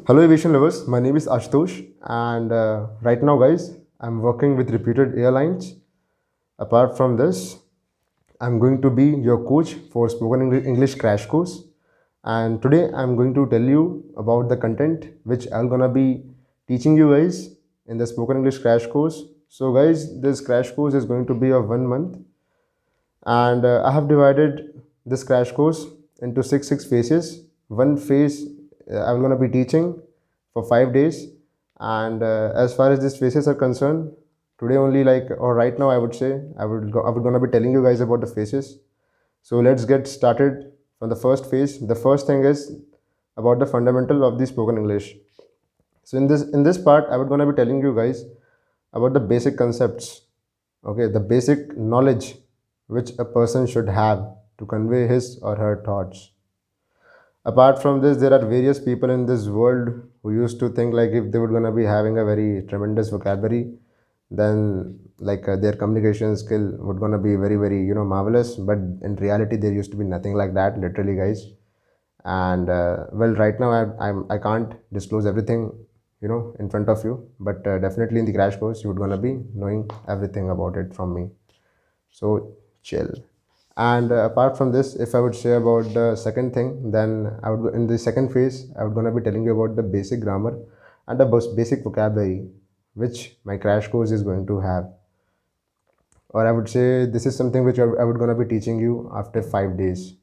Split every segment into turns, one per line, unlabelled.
Hello, aviation lovers. My name is Ashutosh, and right now, guys, I'm working with reputed airlines. Apart from this, I'm going to be your coach for spoken English crash course. And today, I'm going to tell you about the content which I'm gonna be teaching you guys in the spoken English crash course. So, guys, this crash course is going to be of 1 month, and I have divided this crash course into six phases. One phase I'm going to be teaching for 5 days, and as far as these phases are concerned, today only, like, or right now, I would say I would going to be telling you guys about the phases. So let's get started from the first phase. The first thing is about the fundamental of the spoken English. So in this part, I would going to be telling you guys about the basic concepts, okay, the basic knowledge which a person should have to convey his or her thoughts. Apart from this, there are various people in this world who used to think like if they were going to be having a very tremendous vocabulary, then like their communication skill would going to be very marvelous. But in reality, there used to be nothing like that, literally, guys. And well, right now I can't disclose everything, in front of you, but definitely in the crash course you would gonna be knowing everything about it from me. So chill. And apart from this, if I would say about the second thing, then I would, in the second phase, I would gonna be telling you about the basic grammar and the basic vocabulary which my crash course is going to have. Or I would say this is something which I would gonna be teaching you after 5 days.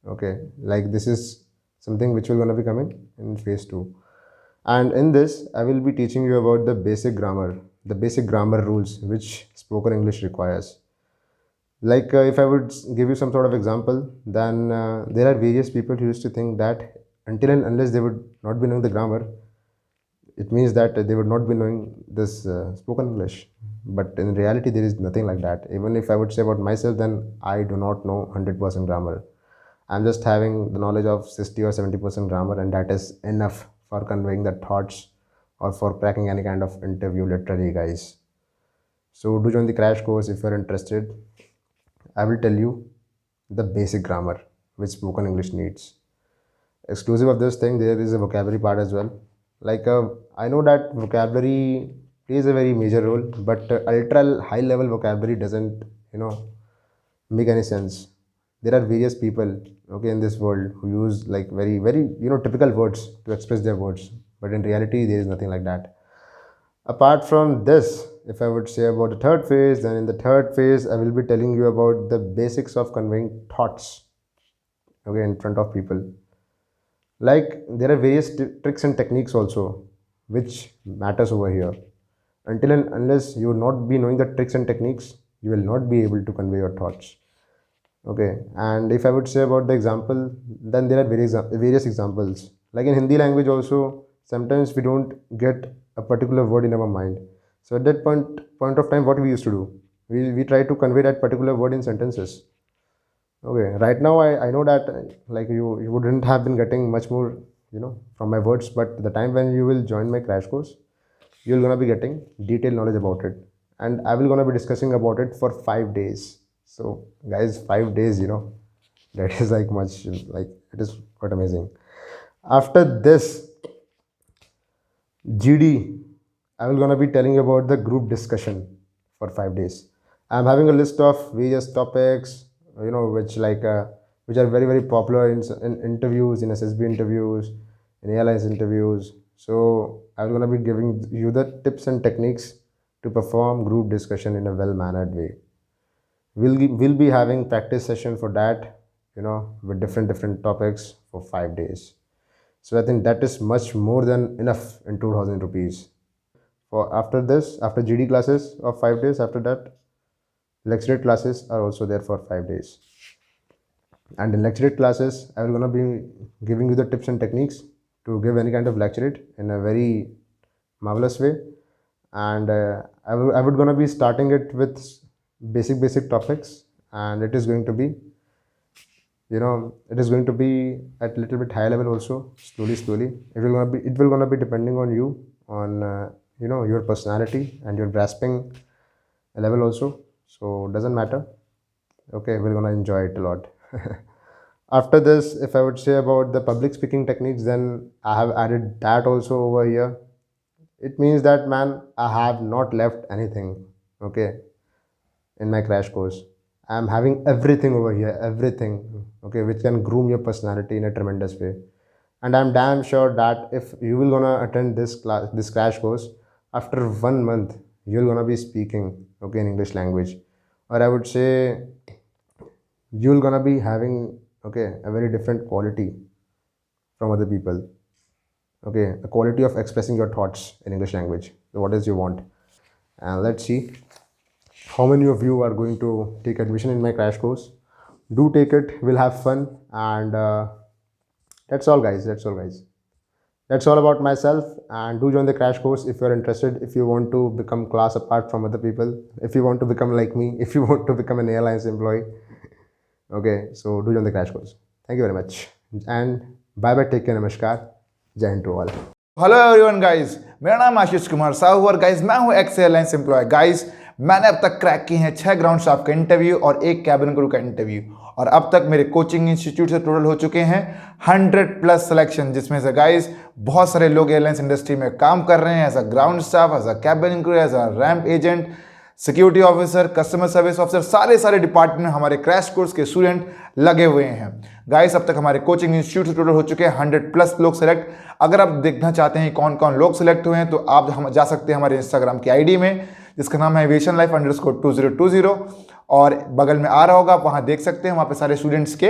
Okay, like this is something which will gonna be coming in phase 2. And in this, I will be teaching you about the basic grammar rules which spoken English requires. Like if I would give you some sort of example, then there are various people who used to think that until and unless they would not be knowing the grammar, it means that they would not be knowing this spoken English. But in reality, there is nothing like that. Even if I would say about myself, then I do not know 100% grammar. I'm just having the knowledge of 60 or 70% grammar, and that is enough for conveying the thoughts or for cracking any kind of interview, literally, guys. So do join the crash course if you're interested. I will tell you the basic grammar which spoken English needs. Exclusive of this thing, there is a vocabulary part as well. Like I know that vocabulary plays a very major role, but ultra high level vocabulary doesn't, make any sense. There are various people, okay, in this world who use like very typical words to express their words, but in reality there is nothing like that. Apart from this, if I would say about the third phase, then in the third phase I will be telling you about the basics of conveying thoughts, okay, in front of people. Like there are various tricks and techniques also which matters over here. Until and unless you will not be knowing the tricks and techniques, you will not be able to convey your thoughts. Okay, and if I would say about the example, then there are various examples. Like in Hindi language also, sometimes we don't get a particular word in our mind. So at that point of time, what we used to do, we try to convey that particular word in sentences. Okay, right now I know that like you wouldn't have been getting much more, from my words, but the time when you will join my crash course, you're gonna be getting detailed knowledge about it, and I will gonna be discussing about it for 5 days. So guys, 5 days, that is like much, like it is quite amazing. After this GD, I will gonna be telling you about the group discussion for 5 days. I'm having a list of various topics, which are very popular in interviews, in SSB interviews, in airlines interviews. So I'm gonna be giving you the tips and techniques to perform group discussion in a well-mannered way. We'll be having practice session for that, with different topics for 5 days. So I think that is much more than enough in 2000 rupees. For after this, after GD classes of 5 days, after that, lecturate classes are also there for 5 days. And in lecturate classes, I will gonna be giving you the tips and techniques to give any kind of lecturate in a very marvelous way. And I would gonna be starting it with basic topics, and it is going to be, it is going to be at a little bit high level also, slowly. It will gonna be depending on you, on your personality and your grasping level also. So doesn't matter. Okay, we're gonna enjoy it a lot. After this, if I would say about the public speaking techniques, then I have added that also over here. It means that, man, I have not left anything, okay, in my crash course. I'm having everything over here, everything, okay, which can groom your personality in a tremendous way. And I'm damn sure that if you will gonna attend this class, this crash course, after 1 month, you're gonna be speaking, okay, in English language. Or I would say you're gonna be having, okay, a very different quality from other people, okay, a quality of expressing your thoughts in English language. So what is you want? And let's see how many of you are going to take admission in my crash course. Do take it, we'll have fun. And that's all, guys. That's all, guys. That's all about myself. And do join the crash course if you're interested, if you want to become class apart from other people, if you want to become like me, if you want to become an airlines employee. Okay, so do join the crash course. Thank you very much. And bye bye, take care, namaskar, jai hind to all.
Hello everyone guys, मेरा नाम आशीष कुमार साहू और guys मैं हूं x airlines employ. Guys मैंने अब तक crack किए हैं 6 ग्राउंड स्टाफ का इंटरव्यू और 1 कैबिन क्रू का इंटरव्यू, और अब तक मेरे कोचिंग इंस्टीट्यूट से टोटल हो चुके हैं 100+ सिलेक्शन, जिसमें से गाइस बहुत सारे लोग एयरलाइंस इंडस्ट्री में काम कर रहे हैं as a ground staff, as a cabin crew, as a ramp agent, security officer, customer service officer, सारे डिपार्टमेंट में हमारे क्रैश कोर्स के स्टूडेंट लगे हुए हैं। गाइस अब तक हमारे कोचिंग इंस्टीट्यूट से टोटल हो चुके हैं 100+ लोग सेलेक्ट। अगर आप देखना चाहते हैं कौन कौन लोग सेलेक्ट हुए हैं तो आप हम जा सकते हैं हमारे इंस्टाग्राम की आईडी में, जिसका नाम है एविएशन लाइफ _2020, और बगल में आ रहा होगा, आप वहाँ देख सकते हैं। वहाँ पे सारे स्टूडेंट्स के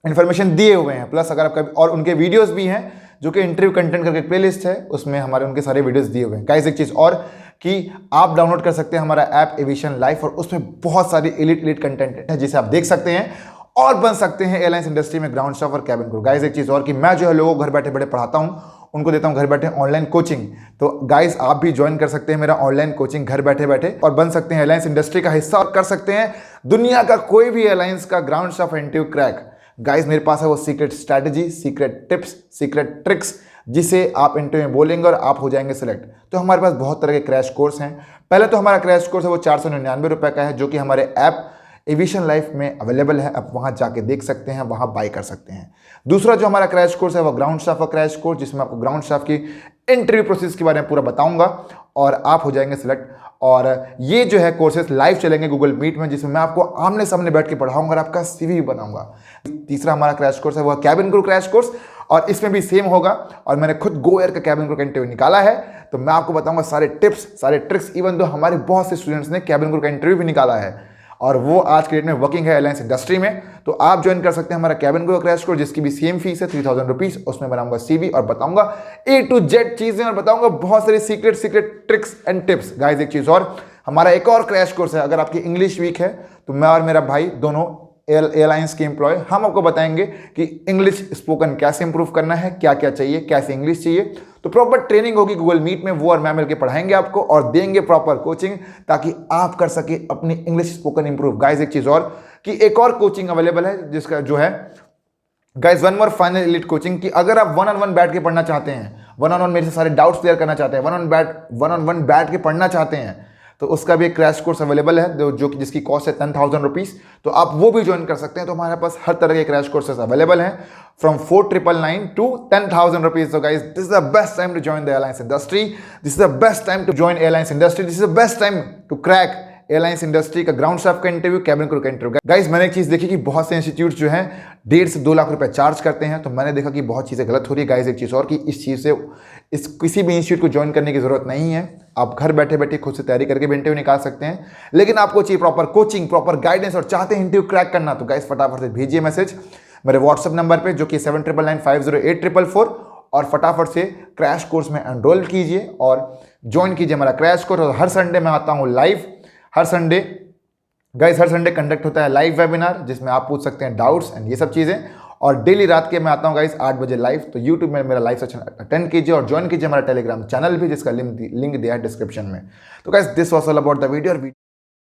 इन्फॉर्मेशन दिए हुए हैं, प्लस अगर आप कभी, और उनके वीडियोस भी हैं जो कि इंटरव्यू कंटेंट करके प्लेलिस्ट है, उसमें हमारे उनके सारे वीडियोस दिए हुए हैं। गाइस एक चीज़ और कि आप डाउनलोड कर सकते हैं हमारा ऐप एविएशन लाइफ, और उसमें बहुत सारी एलिट कंटेंट है जिसे आप देख सकते हैं और बन सकते हैं एयरलाइंस इंडस्ट्री में ग्राउंड स्टाफ और कैबिन क्रू। गाइस एक चीज़ और कि मैं जो है लोगों को घर बैठे बैठे पढ़ाता हूँ, उनको देता हूँ घर बैठे ऑनलाइन कोचिंग। तो गाइस आप भी ज्वाइन कर सकते हैं मेरा ऑनलाइन कोचिंग घर बैठे बैठे और बन सकते हैं एयरलाइंस इंडस्ट्री का हिस्सा और कर सकते हैं दुनिया का कोई भी एयरलाइंस का ground staff interview crack. Guys मेरे पास है वो secret strategy, secret tips, secret tricks, जिसे आप इंटरव्यू में बोलेंगे और आप हो जाएंगे सिलेक्ट। तो हमारे पास बहुत तरह के क्रैश कोर्स हैं। पहले तो हमारा क्रैश कोर्स है वो 499 रुपये का है, जो कि हमारे ऐप एविएशन लाइफ में अवेलेबल है, आप वहाँ जाके देख सकते हैं, वहाँ बाय कर सकते हैं। दूसरा जो हमारा क्रैश कोर्स है वो ग्राउंड स्टाफ का क्रैश कोर्स, जिसमें आपको ग्राउंड स्टाफ की इंटरव्यू प्रोसेस के बारे में पूरा बताऊंगा और आप हो जाएंगे सिलेक्ट। और ये जो है कोर्सेज लाइव चलेंगे गूगल मीट में, जिसमें मैं आपको आमने सामने बैठ के पढ़ाऊंगा और आपका सीवी भी बनाऊंगा। तीसरा हमारा क्रैश कोर्स है वो कैबिन क्रू क्रैश कोर्स, और इसमें भी सेम होगा, और मैंने खुद गो एयर का कैबिन क्रू का इंटरव्यू निकाला है, तो मैं आपको बताऊंगा सारे टिप्स, सारे ट्रिक्स। इवन तो हमारे बहुत से स्टूडेंट्स ने कैबिन क्रू का इंटरव्यू भी निकाला है और वो आज के डेट में वर्किंग है एयरलाइंस इंडस्ट्री में। तो आप ज्वाइन कर सकते हैं हमारा कैबिन क्रू क्रैश कोर्स, जिसकी भी सेम फीस है 3000 रुपीज। उसमें बनाऊंगा सीवी और बताऊंगा A to Z चीजें, और बताऊंगा बहुत सारी secret tricks and tips. Guys एक चीज और, हमारा एक और क्रैश कोर्स है। अगर आपकी इंग्लिश वीक है तो मैं और मेरा भाई दोनों एयरलाइंस के एम्प्लॉय, हम आपको बताएंगे कि इंग्लिश स्पोकन कैसे इंप्रूव करना है, क्या क्या चाहिए, कैसे इंग्लिश चाहिए। तो प्रॉपर ट्रेनिंग होगी गूगल मीट में, वो और मैं मिलकर पढ़ाएंगे आपको और देंगे प्रॉपर कोचिंग, ताकि आप कर सके अपनी इंग्लिश स्पोकन इंप्रूव। गाइस एक चीज और कि एक और कोचिंग अवेलेबल है, जिसका जो है guys one more final elite coaching, की अगर आप 1-on-1 बैठ के पढ़ना चाहते हैं, 1-on-1 मेरे से सारे डाउट्स क्लियर करना चाहते हैं, 1-on-1 बैठ के पढ़ना चाहते हैं, तो उसका भी एक क्रैश कोर्स अवेलेबल है, जो कि जिसकी कॉस्ट है 10,000 रुपीज। तो आप वो भी ज्वाइन कर सकते हैं। तो हमारे पास हर तरह के क्रैश कोर्सेस अवेलेबल हैं, from 4,999 to 10,000 rupees. So guys, this is the best time to join the airlines industry. This is the best time to join airlines industry. This is the best time to crack airlines industry का ground staff का interview, cabin crew का interview. Guys मैंने एक चीज देखी कि बहुत से इंस्टीट्यूट जो हैं 1.5 से 2 लाख रुपए चार्ज करते हैं, तो मैंने देखा कि बहुत चीज़ें गलत हो रही है। गाइस एक चीज़ और कि इस चीज़ से इस किसी भी इंस्टीट्यूट को ज्वाइन करने की जरूरत नहीं है। आप घर बैठे बैठे खुद से तैयारी करके भी इंटरव्यू निकाल सकते हैं, लेकिन आपको चाहिए प्रॉपर कोचिंग, प्रॉपर गाइडेंस और चाहते हैं इंटरव्यू क्रैक करना, तो गाइस फटाफट से भेजिए मैसेज मेरे व्हाट्सएप नंबर पर, जो कि 7999508444, और फटाफट से क्रैश कोर्स में एनरोल कीजिए और ज्वाइन कीजिए हमारा क्रैश कोर्स। और हर संडे मैं आता हूँ लाइव, हर संडे गाइस, हर संडे कंडक्ट होता है लाइव वेबिनार, जिसमें आप पूछ सकते हैं डाउट्स एंड ये सब चीज़ें। और डेली रात के मैं आता हूँ गाइस 8 बजे लाइव। तो यूट्यूब में मेरा लाइव सेशन अटेंड कीजिए और ज्वाइन कीजिए हमारा टेलीग्राम चैनल भी, जिसका लिंक दिया है डिस्क्रिप्शन में। तो guys this was all about the video.